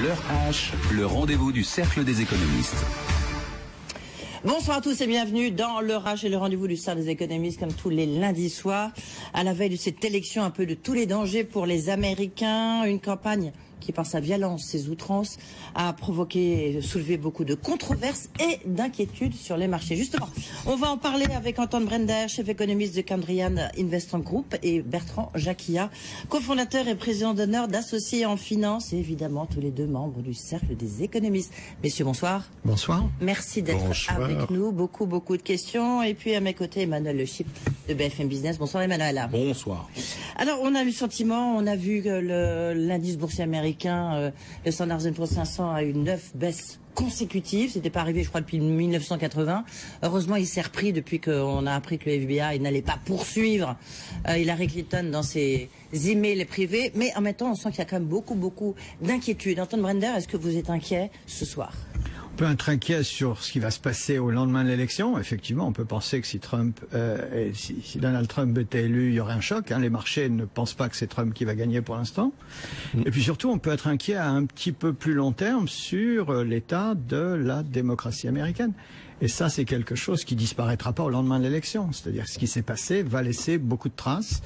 L'heure H, le rendez-vous du Cercle des économistes. Bonsoir à tous et bienvenue dans l'heure H et le rendez-vous du Cercle des économistes comme tous les lundis soirs. À la veille de cette élection, un peu de tous les dangers pour les Américains, une campagne qui, par sa violence, ses outrances, a provoqué et soulevé beaucoup de controverses et d'inquiétudes sur les marchés. Justement, on va en parler avec Antoine Brender, chef économiste de Candrian Investment Group, et Bertrand Jacquia, cofondateur et président d'honneur d'Associés en Finance, et évidemment tous les deux membres du Cercle des économistes. Messieurs, bonsoir. Bonsoir. Merci d'être avec nous. Beaucoup de questions. Et puis à mes côtés, Emmanuel Le Chypre de BFM Business. Bonsoir Emmanuel. Bonsoir. Alors, on a eu le sentiment, on a vu que l'indice boursier américain, le Standard & Poor's 500 a eu 9 baisses consécutives. C'était pas arrivé, je crois, depuis 1980. Heureusement, il s'est repris depuis qu'on a appris que le FBI n'allait pas poursuivre Hillary Clinton dans ses emails privés. Mais en même temps, on sent qu'il y a quand même beaucoup d'inquiétudes. Antoine Brender, est-ce que vous êtes inquiet ce soir ? On peut être inquiet sur ce qui va se passer au lendemain de l'élection. Effectivement, on peut penser que si Donald Trump était élu, il y aurait un choc. Les marchés ne pensent pas que c'est Trump qui va gagner pour l'instant. Et puis surtout, on peut être inquiet à un petit peu plus long terme sur l'état de la démocratie américaine. Et ça, c'est quelque chose qui disparaîtra pas au lendemain de l'élection. C'est-à-dire que ce qui s'est passé va laisser beaucoup de traces.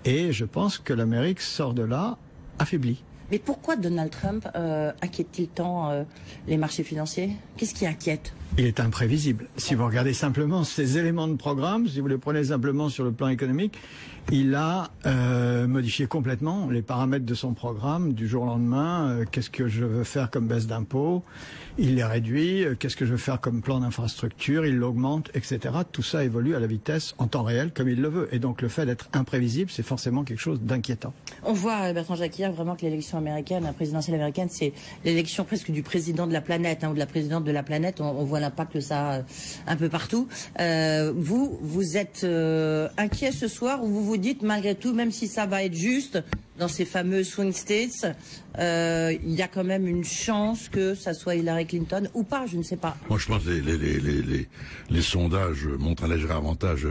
Et je pense que l'Amérique sort de là affaiblie. Mais pourquoi Donald Trump inquiète-t-il tant les marchés financiers? Qu'est-ce qui inquiète? Il est imprévisible. Si vous regardez simplement ces éléments de programme, si vous les prenez simplement sur le plan économique, il a modifié complètement les paramètres de son programme du jour au lendemain. Qu'est-ce que je veux faire comme baisse d'impôts? Il les réduit. Qu'est-ce que je veux faire comme plan d'infrastructure? Il l'augmente, etc. Tout ça évolue à la vitesse en temps réel comme il le veut. Et donc le fait d'être imprévisible, c'est forcément quelque chose d'inquiétant. On voit, Bertrand Jacquia, vraiment que l'élection américaine, la présidentielle américaine, c'est l'élection presque du président de la planète, ou de la présidente de la planète. On voit l'impact de ça un peu partout. Vous êtes inquiet ce soir, ou vous vous dites malgré tout, même si ça va être juste dans ces fameux swing states, il y a quand même une chance que ça soit Hillary Clinton ou pas, je ne sais pas. Moi, je pense que les sondages montrent un léger avantage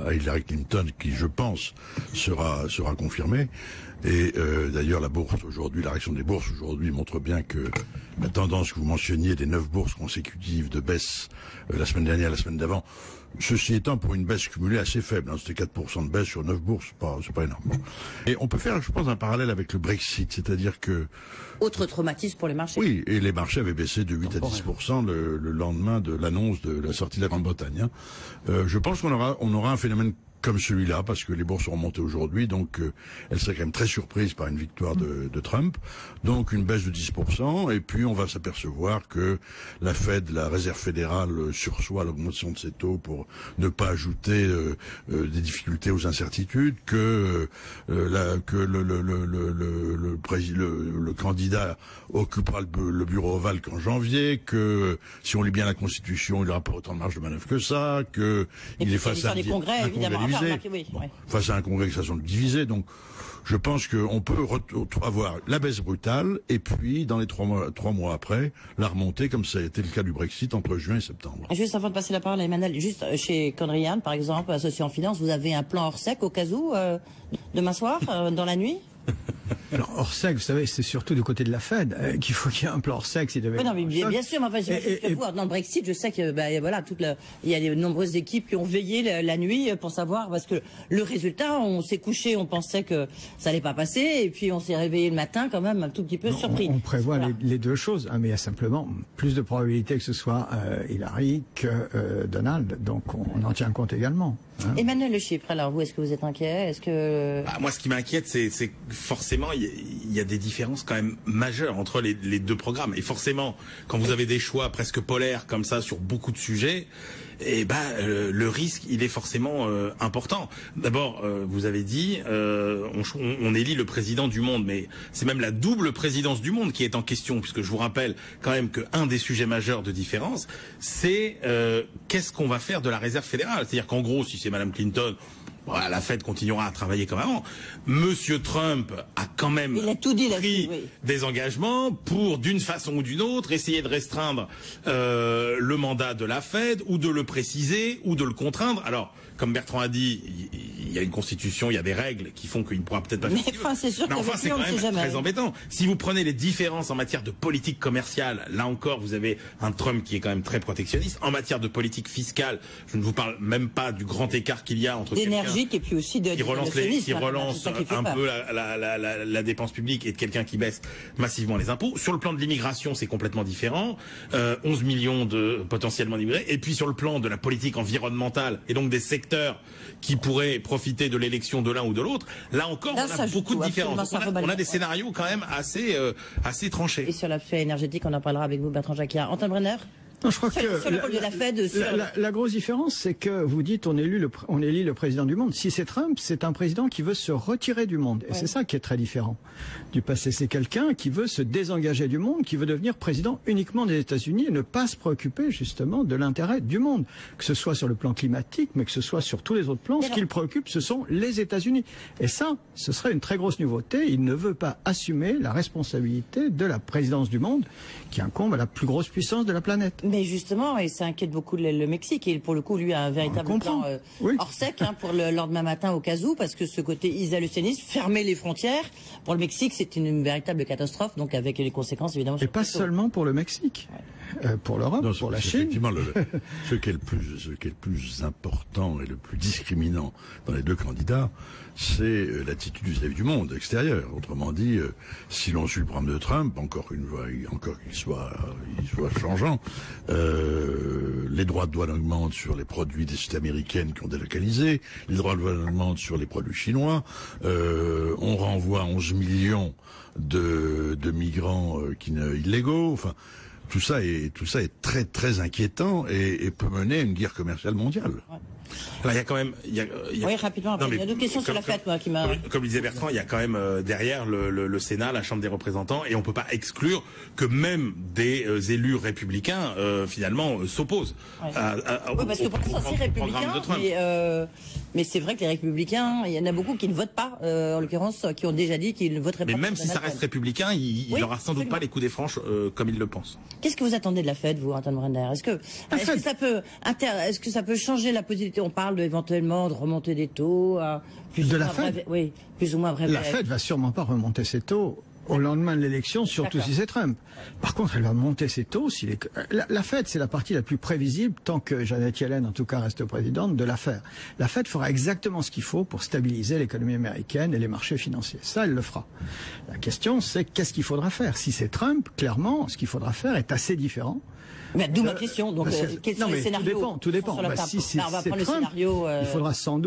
à Hillary Clinton, qui, je pense, sera confirmé. Et d'ailleurs, la bourse aujourd'hui, la réaction des bourses aujourd'hui montre bien que la tendance que vous mentionniez des 9 bourses consécutives de baisse la semaine dernière, la semaine d'avant, ceci étant pour une baisse cumulée assez faible, c'était 4% de baisse sur 9 bourses, c'est pas énorme. Et on peut faire, je pense, un parallèle avec le Brexit, c'est-à-dire que... Autre traumatisme pour les marchés. Oui, et les marchés avaient baissé de 8 à 10% le lendemain de l'annonce de la sortie de la Grande-Bretagne. Je pense qu'on aura un phénomène comme celui-là, parce que les bourses sont remontées aujourd'hui, donc elles seraient quand même très surprises par une victoire de Trump. Donc une baisse de 10%, et puis on va s'apercevoir que la Fed, la Réserve fédérale, sursoit l'augmentation de ses taux pour ne pas ajouter des difficultés aux incertitudes, que le candidat occupera le bureau ovale qu'en janvier, que si on lit bien la Constitution, il n'aura pas autant de marge de manœuvre que ça, que il est face à des congrès, évidemment. Face à un congrès qui sont divisés. Donc, je pense qu'on peut avoir la baisse brutale et puis, dans les 3 mois après, la remontée, comme ça a été le cas du Brexit entre juin et septembre. Juste avant de passer la parole à Emmanuel, juste chez Candrian, par exemple, associé en finance, vous avez un plan hors sec au cas où, demain soir, dans la nuit? Alors, hors sec, vous savez, c'est surtout du côté de la Fed qu'il faut qu'il y ait un plan hors sec. Non, mais bien sûr, mais enfin, j'imagine que vous, dans le Brexit, je sais que, voilà, il y a de nombreuses équipes qui ont veillé la nuit pour savoir, parce que le résultat, on s'est couché, on pensait que ça allait pas passer, et puis on s'est réveillé le matin quand même un tout petit peu surpris. On prévoit les deux choses, mais il y a simplement plus de probabilité que ce soit Hillary que Donald, donc on en tient compte également. Emmanuel Le Chypre, alors vous, est-ce que vous êtes inquiet? Est-ce que... Moi, ce qui m'inquiète, c'est forcément, il y a des différences quand même majeures entre les deux programmes. Et forcément, quand vous avez des choix presque polaires comme ça sur beaucoup de sujets, le risque, il est forcément important. D'abord, vous avez dit, on élit le président du monde, mais c'est même la double présidence du monde qui est en question, puisque je vous rappelle quand même qu'un des sujets majeurs de différence, c'est qu'est-ce qu'on va faire de la réserve fédérale. C'est-à-dire qu'en gros, si c'est Madame Clinton, Bon, la Fed continuera à travailler comme avant. Monsieur Trump a quand même pris des engagements pour, d'une façon ou d'une autre, essayer de restreindre le mandat de la Fed, ou de le préciser, ou de le contraindre. Alors, comme Bertrand a dit, il y a une constitution, il y a des règles qui font qu'il ne pourra peut-être pas faire. Mais c'est sûr, c'est quand même très embêtant. Si vous prenez les différences en matière de politique commerciale, là encore, vous avez un Trump qui est quand même très protectionniste. En matière de politique fiscale, je ne vous parle même pas du grand écart qu'il y a entre énergique et puis aussi qui relance un peu la dépense publique, et de quelqu'un qui baisse massivement les impôts. Sur le plan de l'immigration, c'est complètement différent. 11 millions de potentiellement immigrés. Et puis sur le plan de la politique environnementale, et donc des secteurs qui pourraient profiter de l'élection de l'un ou de l'autre, là encore, on a beaucoup de différences. On a des scénarios quand même assez tranchés. Et sur l'aspect énergétique, on en parlera avec vous, Bertrand Jacquiat. Antoine Brenner? Non, je crois que sur le rôle de la Fed, la grosse différence, c'est que vous dites on élit le président du monde. Si c'est Trump, c'est un président qui veut se retirer du monde. Et c'est ça qui est très différent du passé. C'est quelqu'un qui veut se désengager du monde, qui veut devenir président uniquement des États-Unis et ne pas se préoccuper justement de l'intérêt du monde. Que ce soit sur le plan climatique, mais que ce soit sur tous les autres plans, ce qui le préoccupe, ce sont les États-Unis. Et ça, ce serait une très grosse nouveauté. Il ne veut pas assumer la responsabilité de la présidence du monde qui incombe à la plus grosse puissance de la planète. Mais justement, et ça inquiète beaucoup le Mexique, et pour le coup, lui a un véritable plan hors sec pour le lendemain matin au cas où, parce que ce côté isolationniste, fermer les frontières, pour le Mexique, c'est une véritable catastrophe, donc avec les conséquences évidemment. Et pas seulement pour le Mexique, pour l'Europe, pour la Chine. Effectivement, ce qui est le plus important et le plus discriminant dans les deux candidats, c'est l'attitude vis-à-vis du monde extérieur. Autrement dit, si l'on suit le programme de Trump, encore qu'il soit changeant, les droits de douane augmentent sur les produits des sociétés américaines qui ont délocalisé, les droits de douane augmentent sur les produits chinois, on renvoie 11 millions de migrants illégaux, enfin... Tout ça est très très inquiétant et peut mener à une guerre commerciale mondiale. Ouais. Alors il y a quand même, oui, rapidement. Après, il y a d'autres questions sur la Fed, moi, qui m'a. Comme disait Bertrand, il y a quand même derrière le Sénat, la Chambre des représentants, et on peut pas exclure que même des élus républicains finalement s'opposent. Oui, parce que pour l'instant c'est républicain, mais c'est vrai que les républicains, il y en a beaucoup qui ne votent pas, en l'occurrence, qui ont déjà dit qu'ils ne voteraient pas. Mais même si ça reste républicain, il n'aura sans doute pas les coups des franches comme ils le pensent. Qu'est-ce que vous attendez de la Fed, vous, Antoine Brenner? Est-ce que ça peut changer la position? On parle éventuellement de remonter des taux plus ou moins bref. La Fed va sûrement pas remonter ses taux au lendemain de l'élection, surtout si c'est Trump. Par contre, elle va monter ses taux. La Fed, c'est la partie la plus prévisible, tant que Janet Yellen, en tout cas, reste présidente, de l'affaire. La Fed fera exactement ce qu'il faut pour stabiliser l'économie américaine et les marchés financiers. Ça, elle le fera. La question, c'est qu'est-ce qu'il faudra faire? Si c'est Trump, clairement, ce qu'il faudra faire est assez différent. D'où ma question. Donc, quels sont les scénarios? Tout dépend. Si c'est Trump, il faudra sans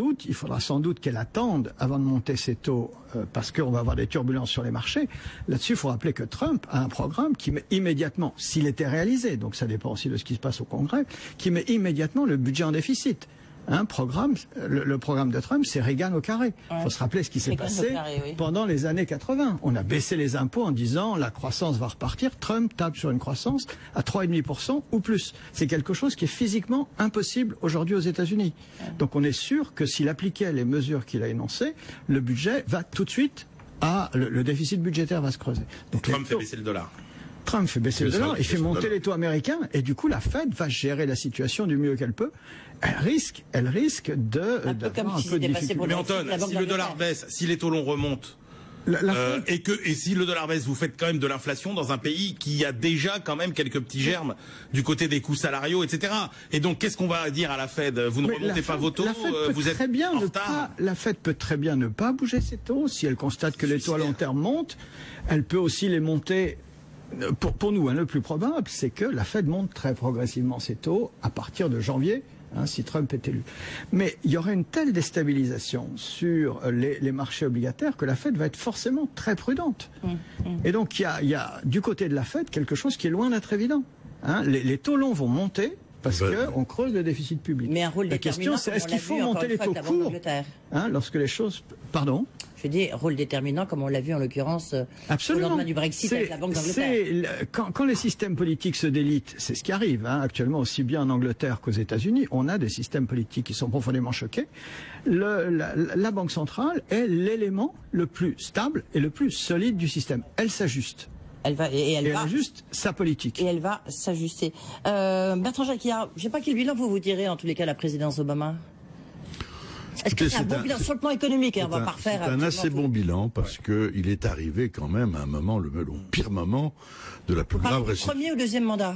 doute qu'elle attende avant de monter ses taux, parce qu'on va avoir des turbulences sur les marchés. Là-dessus, il faut rappeler que Trump a un programme qui met immédiatement, s'il était réalisé, donc ça dépend aussi de ce qui se passe au Congrès, qui met immédiatement le budget en déficit. Le programme de Trump, c'est Reagan au carré. Il faut se rappeler ce qui s'est passé pendant les années 80. On a baissé les impôts en disant la croissance va repartir. Trump tape sur une croissance à 3,5% ou plus. C'est quelque chose qui est physiquement impossible aujourd'hui aux États-Unis. Donc on est sûr que s'il appliquait les mesures qu'il a énoncées, le budget va tout de suite le déficit budgétaire va se creuser. Donc Trump fait baisser le dollar. Trump fait baisser le dollar, il fait monter les taux américains, et du coup la Fed va gérer la situation du mieux qu'elle peut. Elle risque d'avoir un peu de difficulté. Mais Antoine, si le dollar baisse, si les taux longs remontent, et si le dollar baisse, vous faites quand même de l'inflation dans un pays qui a déjà quand même quelques petits germes du côté des coûts salariaux, etc. Et donc, qu'est-ce qu'on va dire à la Fed? Vous ne remontez pas vos taux, vous êtes en retard. La Fed peut très bien ne pas bouger ses taux. Si elle constate que les taux à long terme montent, elle peut aussi les monter. Pour nous, le plus probable, c'est que la Fed monte très progressivement ses taux à partir de janvier, si Trump est élu. Mais il y aurait une telle déstabilisation sur les marchés obligataires que la Fed va être forcément très prudente. Et donc il y a du côté de la Fed quelque chose qui est loin d'être évident. Les taux longs vont monter, parce qu'on creuse le déficit public. Mais un rôle La question, déterminant, c'est comme est-ce on qu'il l'a faut vu, monter encore les une fois, taux avec la Banque courts d'Angleterre. lorsque les choses... Pardon? Je dis rôle déterminant, comme on l'a vu en l'occurrence au Absolument. lendemain du Brexit avec la Banque d'Angleterre. Quand les systèmes politiques se délitent, c'est ce qui arrive actuellement aussi bien en Angleterre qu'aux États-Unis, on a des systèmes politiques qui sont profondément choqués. La Banque centrale est l'élément le plus stable et le plus solide du système. Elle s'ajuste. Elle ajuste sa politique. Et elle va s'ajuster. Bertrand Jacquiard, je ne sais pas quel bilan vous tirez en tous les cas la présidence Obama. Est-ce que c'est un bon bilan sur le plan économique? On va pas refaire. C'est un assez bon bilan parce que il est arrivé quand même à un moment, le pire moment de la plus grave récession. Premier ou deuxième mandat?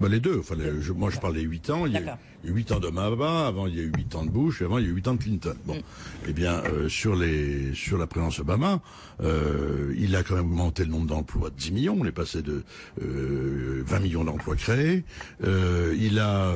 Les deux. Enfin, moi, je parle des 8 ans. Il y a eu 8 ans d'Obama, avant il y a eu 8 ans de Bush, et avant il y a eu 8 ans de Clinton. Bon, eh bien, sur la présidence Obama, il a quand même augmenté le nombre d'emplois de 10 millions. On est passé de 20 millions d'emplois créés. La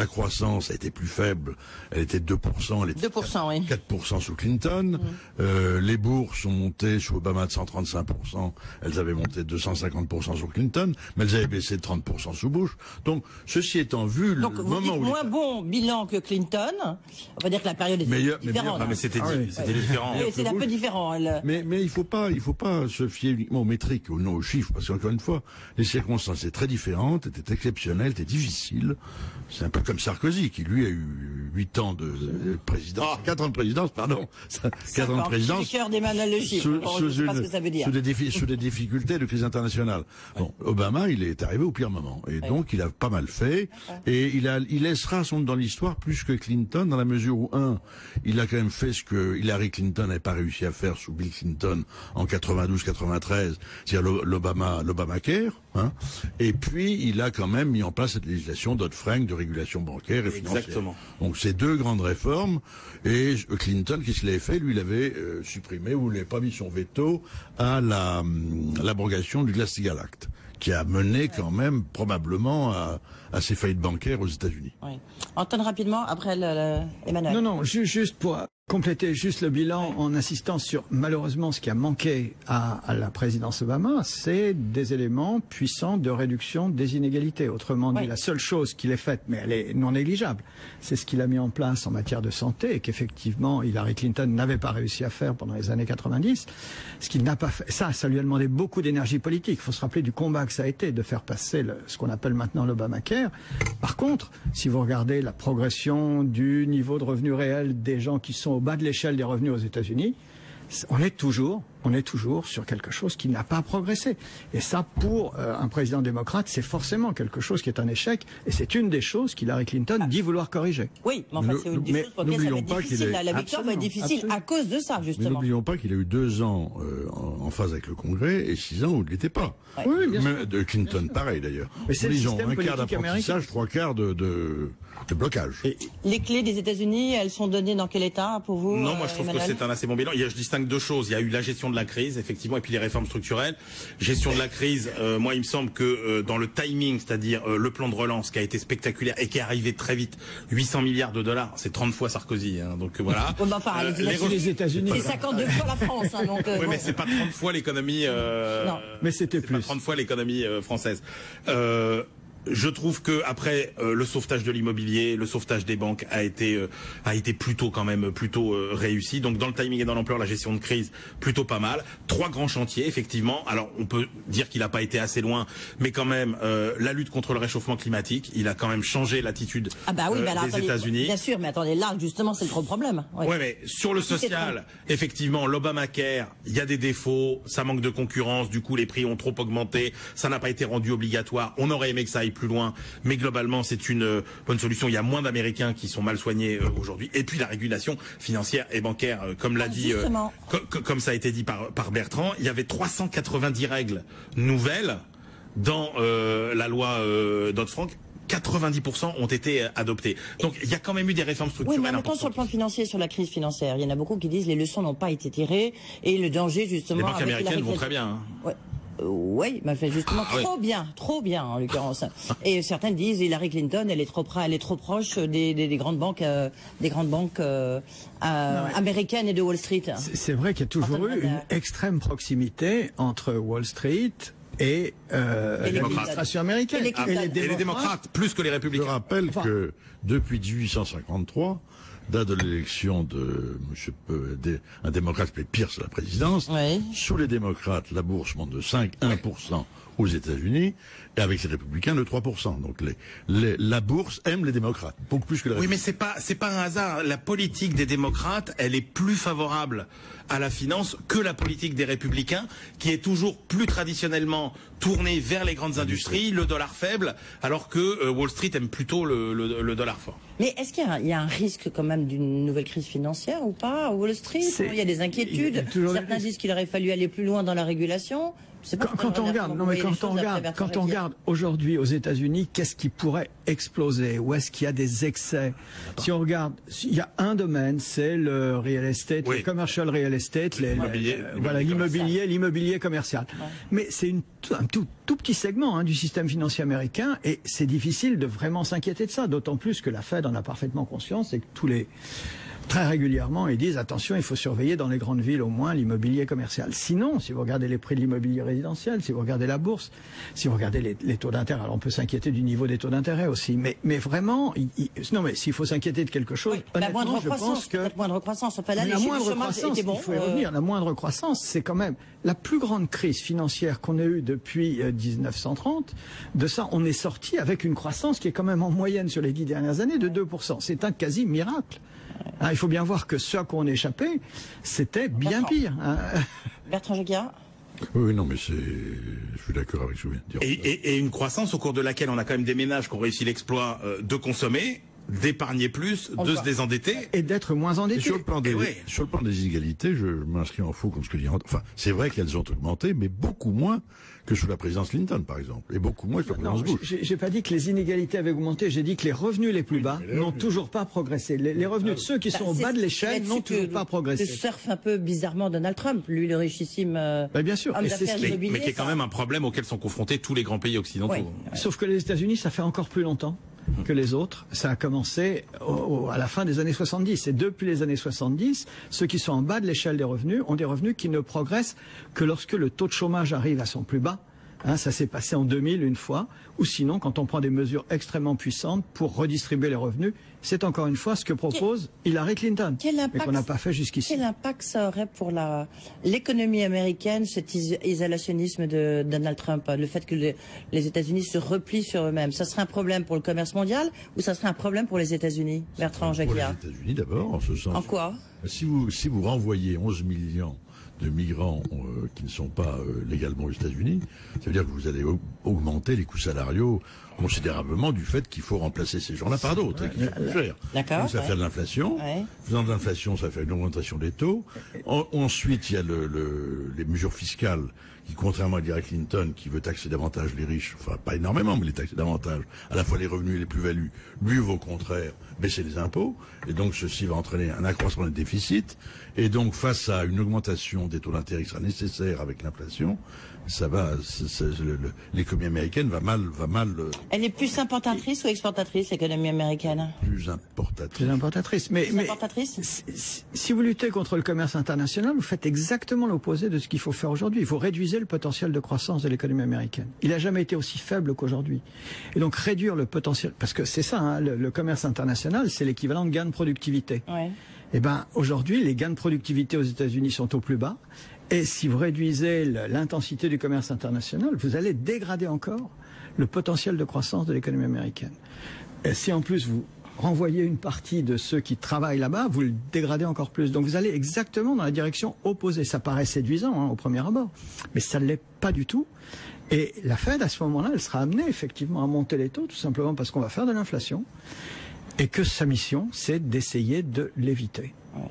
croissance a été plus faible. Elle était de 2%. Elle était 2%, oui. 4% sous Clinton. Les bourses ont monté sous Obama de 135%. Elles avaient monté de 250% sous Clinton, mais elles avaient baissé de 30% sous Bush. Donc, ceci étant vu, donc, le moment où... moins bon bilan que Clinton, on va dire que la période était différente. Mais c'était différent. Oui, c'est un peu différent. Mais il faut pas se fier uniquement aux métriques, aux chiffres, parce qu'encore une fois, les circonstances étaient très différentes, étaient exceptionnelles, étaient difficiles. C'est un peu comme Sarkozy, qui lui a eu 8 ans de présidence, 4 ans de présidence, pardon. 4 ans de présidence. C'est le cœur d'Emmanuel Le Chiffre. Je sais pas ce que ça veut dire. Sous des difficultés de crise internationale. Bon, Obama, il est arrivé au pire moment. Et donc, il a pas mal fait. Et il laissera son nom dans l'histoire plus que Clinton, dans la mesure où, il a quand même fait ce que Hillary Clinton n'avait pas réussi à faire sous Bill Clinton en 92-93, c'est-à-dire l'Obamacare, et puis il a quand même mis en place cette législation Dodd-Frank de régulation bancaire et financière. Exactement. Donc c'est deux grandes réformes, et Clinton, qu'est-ce qu'il avait fait? Lui, il avait supprimé, ou il n'avait pas mis son veto à l'abrogation du Glass-Steagall Act, qui a mené quand même probablement à ces faillites bancaires aux États-Unis. Oui. Antoine, rapidement, après Emmanuel. Non, juste pour compléter juste le bilan en insistant sur malheureusement ce qui a manqué à la présidence Obama, c'est des éléments puissants de réduction des inégalités. Autrement dit, la seule chose qu'il ait faite, mais elle est non négligeable, c'est ce qu'il a mis en place en matière de santé et qu'effectivement Hillary Clinton n'avait pas réussi à faire pendant les années 90. Ce qu'il n'a pas fait, ça lui a demandé beaucoup d'énergie politique. Il faut se rappeler du combat que ça a été de faire passer ce qu'on appelle maintenant l'Obamacare. Par contre, si vous regardez la progression du niveau de revenu réel des gens qui sont au bas de l'échelle des revenus aux États-Unis, on est toujours sur quelque chose qui n'a pas progressé. Et ça, pour un président démocrate, c'est forcément quelque chose qui est un échec. Et c'est une des choses qu'Hillary Clinton dit vouloir corriger. Oui, mais enfin, c'est une des choses pour lesquelles ça va être difficile. La victoire va être difficile à cause de ça, justement. Mais n'oublions pas qu'il a eu 2 ans en phase avec le Congrès et 6 ans où il n'était pas. Ouais. Oui, bien sûr. De Clinton, pareil d'ailleurs. Mais c'est ils ont système un quart politique d'apprentissage, 3 quarts de blocage. Les clés des États-Unis, elles sont données dans quel état pour vous? Non, moi je trouve Emmanuel, que c'est un assez bon bilan. Je distingue 2 choses. Il y a eu la gestion de la crise, effectivement, et puis les réformes structurelles. Gestion de la crise, moi il me semble que dans le timing, c'est-à-dire le plan de relance qui a été spectaculaire et qui est arrivé très vite, 800 milliards de dollars, c'est 30 fois Sarkozy. Donc voilà. Bon, enfin, les États-Unis, c'est 52 fois la France. Donc, oui, mais c'est pas 30 fois l'économie. Non, mais c'était plus. Pas 30 fois l'économie française. Je trouve que après le sauvetage de l'immobilier, le sauvetage des banques a été plutôt réussi. Donc dans le timing et dans l'ampleur, la gestion de crise plutôt pas mal. 3 grands chantiers effectivement. Alors on peut dire qu'il n'a pas été assez loin, mais quand même la lutte contre le réchauffement climatique, il a quand même changé l'attitude des États-Unis. Bien sûr, mais attendez, là justement c'est le gros problème. Oui, mais sur le social, effectivement, l'Obamacare, il y a des défauts, ça manque de concurrence, du coup les prix ont trop augmenté, ça n'a pas été rendu obligatoire. On aurait aimé que ça aille plus loin, mais globalement c'est une bonne solution. Il y a moins d'Américains qui sont mal soignés aujourd'hui. Et puis la régulation financière et bancaire, comme l'a dit, comme ça a été dit par Bertrand, il y avait 390 règles nouvelles dans la loi Dodd-Frank. 90% ont été adoptés. Donc il y a quand même eu des réformes structurelles. Oui, mais en même temps, sur le plan financier, sur la crise financière, il y en a beaucoup qui disent les leçons n'ont pas été tirées et le danger justement. Les banques américaines vont très bien. Ouais. Oui, mais fait justement trop bien en l'occurrence. Et certains disent Hillary Clinton, elle est trop proche des grandes banques, américaines et de Wall Street. C'est vrai qu'il y a toujours eu une extrême proximité entre Wall Street et l'administration américaine. Et les démocrates, plus que les Je républicains. rappelle que depuis 1853, date de l'élection de un démocrate qui s'appelait Pierce à la présidence, Oui. sous les démocrates, la bourse monte de 1% aux États-Unis, et avec les républicains de 3%. Donc la bourse aime les démocrates, beaucoup plus que les Oui, républicains. mais c'est pas un hasard. La politique des démocrates, elle est plus favorable à la finance que la politique des républicains, qui est toujours plus traditionnellement tournée vers les grandes industries, le dollar faible, alors que Wall Street aime plutôt le dollar fort. Mais est-ce qu'il y a un risque quand même d'une nouvelle crise financière ou pas à Wall Street? Il y a des inquiétudes. Certains disent qu'il aurait fallu aller plus loin dans la régulation. Quand on regarde aujourd'hui aux États-Unis, qu'est-ce qui pourrait exploser? Où est-ce qu'il y a des excès? Si on regarde, il y a un domaine, c'est le real estate, oui. le commercial real estate, l'immobilier commercial. Ouais. Mais c'est un tout petit segment du système financier américain, et c'est difficile de vraiment s'inquiéter de ça, d'autant plus que la Fed en a parfaitement conscience et que très régulièrement, ils disent attention, il faut surveiller dans les grandes villes au moins l'immobilier commercial. Sinon, si vous regardez les prix de l'immobilier résidentiel, si vous regardez la bourse, si vous regardez les taux d'intérêt, alors on peut s'inquiéter du niveau des taux d'intérêt aussi, mais vraiment, mais s'il faut s'inquiéter de quelque chose, honnêtement, je pense que la moindre croissance, enfin là, la moindre croissance, était bon, il faut y revenir. La moindre croissance, c'est quand même la plus grande crise financière qu'on ait eue depuis 1930. De ça, on est sorti avec une croissance qui est quand même en moyenne sur les 10 dernières années de 2%. C'est un quasi miracle. Il faut bien voir que ce à quoi on échappait, c'était bien pire. Bertrand Jacquiat. Oui, non, mais je suis d'accord avec ce que vous venez de dire. Et une croissance au cours de laquelle on a quand même des ménages qui ont réussi l'exploit de consommer, d'épargner plus, de se désendetter. Et d'être moins endettés. Sur le plan des inégalités, je m'inscris en faux contre ce que dit Enfin, c'est vrai qu'elles ont augmenté, mais beaucoup moins que sous la présidence Clinton, par exemple. Et beaucoup moins sous la présidence Bush. J'ai pas dit que les inégalités avaient augmenté, j'ai dit que les revenus les plus bas n'ont toujours pas progressé. Les revenus de ceux qui sont au bas de l'échelle n'ont toujours pas progressé. C'est surfe un peu bizarrement Donald Trump, lui le richissime bien sûr. homme d'affaires immobilier. Mais qui est quand même un problème auquel sont confrontés tous les grands pays occidentaux. Oui. Sauf que les États-Unis, ça fait encore plus longtemps que les autres. Ça a commencé à la fin des années 70. Et depuis les années 70, ceux qui sont en bas de l'échelle des revenus ont des revenus qui ne progressent que lorsque le taux de chômage arrive à son plus bas. Ça s'est passé en 2000 une fois, ou sinon quand on prend des mesures extrêmement puissantes pour redistribuer les revenus. C'est encore une fois ce que propose Hillary Clinton, mais qu'on n'a pas fait jusqu'ici. Quel impact ça aurait pour l'économie américaine, cet isolationnisme de Donald Trump, le fait que les États-Unis se replient sur eux-mêmes? Ça serait un problème pour le commerce mondial ou ça serait un problème pour les États-Unis, Bertrand Jacquiat? Pour les États-Unis d'abord, en ce sens. En quoi? Si vous renvoyez 11 millions de migrants qui ne sont pas légalement aux États-Unis, ça veut dire que vous allez augmenter les coûts salariaux considérablement du fait qu'il faut remplacer ces gens-là par d'autres, qui sont plus chers. D'accord. Donc ça fait de l'inflation. Ouais. Faisant de l'inflation, ça fait une augmentation des taux. Ensuite, il y a les mesures fiscales qui, contrairement à Hillary Clinton, qui veut taxer davantage les riches, enfin pas énormément, mais les taxer davantage, à la fois les revenus et les plus-values, lui veut au contraire baisser les impôts, et donc ceci va entraîner un accroissement des déficits, et donc face à une augmentation des taux d'intérêt qui sera nécessaire avec l'inflation, l'économie américaine va mal. Elle est plus importatrice ou exportatrice, l'économie américaine? Plus importatrice. Plus importatrice. Mais si vous luttez contre le commerce international, vous faites exactement l'opposé de ce qu'il faut faire aujourd'hui. Il faut réduire le potentiel de croissance de l'économie américaine. Il n'a jamais été aussi faible qu'aujourd'hui. Et donc réduire le potentiel, parce que c'est ça, le commerce international, c'est l'équivalent de gains de productivité. Ouais. Et aujourd'hui, les gains de productivité aux États-Unis sont au plus bas. Et si vous réduisez l'intensité du commerce international, vous allez dégrader encore le potentiel de croissance de l'économie américaine. Et si en plus vous renvoyez une partie de ceux qui travaillent là-bas, vous le dégradez encore plus. Donc vous allez exactement dans la direction opposée. Ça paraît séduisant au premier abord, mais ça ne l'est pas du tout. Et la Fed, à ce moment-là, elle sera amenée effectivement à monter les taux, tout simplement parce qu'on va faire de l'inflation, et que sa mission, c'est d'essayer de l'éviter. Ouais.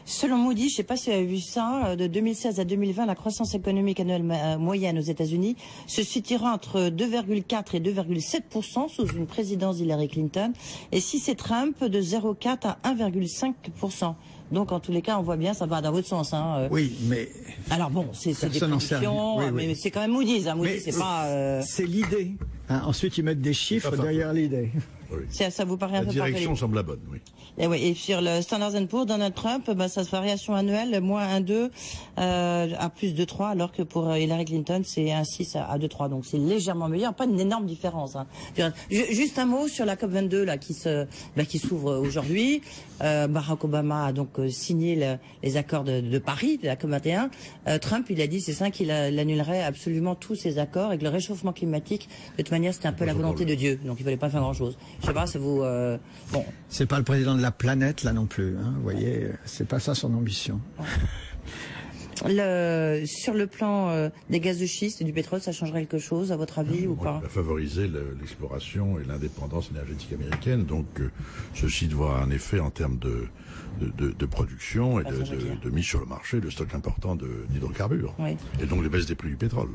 Selon Moody's, je ne sais pas si vous avez vu ça, de 2016 à 2020, la croissance économique annuelle moyenne aux États-Unis se situera entre 2,4 et 2,7% sous une présidence d'Hillary Clinton, et si c'est Trump, de 0,4 à 1,5%. Donc, en tous les cas, on voit bien, ça va dans votre sens. Oui, mais... Alors bon, c'est des prédictions, mais c'est quand même Moody's. Moody's, c'est pas... C'est l'idée. Ensuite, ils mettent des chiffres derrière l'idée. Oui. Ça vous paraît un La peu direction semble la bonne, oui. Et sur le Standard & Poor's, Donald Trump, sa variation annuelle, moins 1,2 à plus de 3, alors que pour Hillary Clinton, c'est un 6 à 2,3. Donc c'est légèrement meilleur, pas une énorme différence. Hein. Juste un mot sur la COP22 là qui s'ouvre aujourd'hui. Barack Obama a donc signé les accords de Paris, de la COP21. Trump, il a dit, c'est ça, qu'il annulerait absolument tous ces accords et que le réchauffement climatique, de toute manière, c'était un peu la volonté de Dieu. Donc il ne fallait pas faire grand-chose. Je sais pas, ça vous... bon. C'est pas le président de la planète, là non plus. Hein. Vous voyez, c'est pas ça son ambition. Sur le plan des gaz de schiste et du pétrole, ça changerait quelque chose, à votre avis, ou pas? Il va favoriser l'exploration et l'indépendance énergétique américaine. Donc, ceci doit avoir un effet en termes de production et de mise sur le marché de stocks importants d'hydrocarbures. Oui. Et donc, les baisses des prix du pétrole.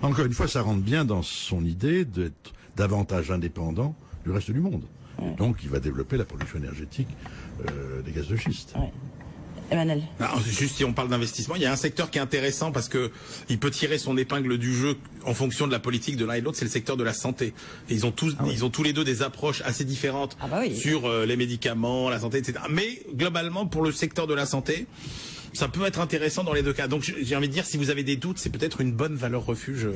Encore une fois, ça rentre bien dans son idée d'être davantage indépendant du reste du monde. Et donc, il va développer la production énergétique des gaz de schiste. Oui. Emmanuel. Alors, juste si on parle d'investissement, il y a un secteur qui est intéressant parce que il peut tirer son épingle du jeu en fonction de la politique de l'un et de l'autre, c'est le secteur de la santé. Et ils ont tous les deux des approches assez différentes sur les médicaments, la santé, etc. Mais globalement, pour le secteur de la santé, ça peut être intéressant dans les deux cas. Donc j'ai envie de dire, si vous avez des doutes, c'est peut-être une bonne valeur refuge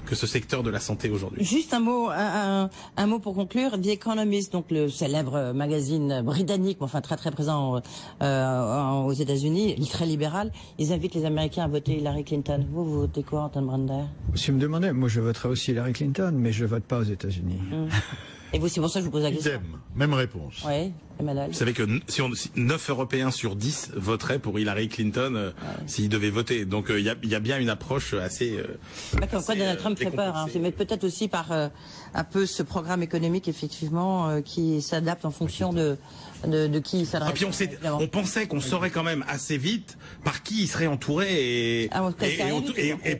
que ce secteur de la santé aujourd'hui. Juste un mot pour conclure. The Economist, donc le célèbre magazine britannique, enfin très très présent aux États-Unis, très libéral, ils invitent les Américains à voter Hillary Clinton. Vous votez quoi, Anton Brander? Si vous me demandez, moi je voterais aussi Hillary Clinton, mais je vote pas aux États-Unis. Et vous, c'est pour ça que je vous pose la question. Même réponse. Oui, Emmanuel. Vous savez que si 9 Européens sur 10 voteraient pour Hillary Clinton s'ils devaient voter. Donc il y a bien une approche assez... Pourquoi Donald Trump fait peur, hein. Mais peut-être aussi par un peu ce programme économique, effectivement, qui s'adapte en fonction de qui il s'adresse. Et puis on pensait qu'on saurait quand même assez vite par qui il serait entouré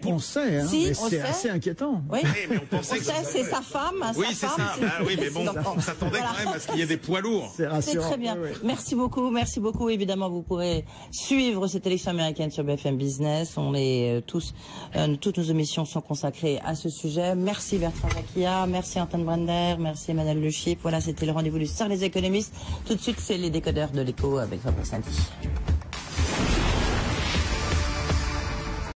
on sait, hein, si, mais c'est assez inquiétant. Oui, mais on pensait que c'est sa femme. Oui, c'est ça. Oui, mais bon, on s'attendait quand même à ce qu'il y ait des poids lourds. C'est très bien. Oui. Merci beaucoup. Évidemment, vous pourrez suivre cette élection américaine sur BFM Business. On est toutes nos émissions sont consacrées à ce sujet. Merci Bertrand Jacquia, merci Anton Brander, merci Emmanuel Le Chip. Voilà, c'était le rendez-vous du Cercle des économistes. Tout de suite, c'est les décodeurs de l'écho avec Fabrice Santi.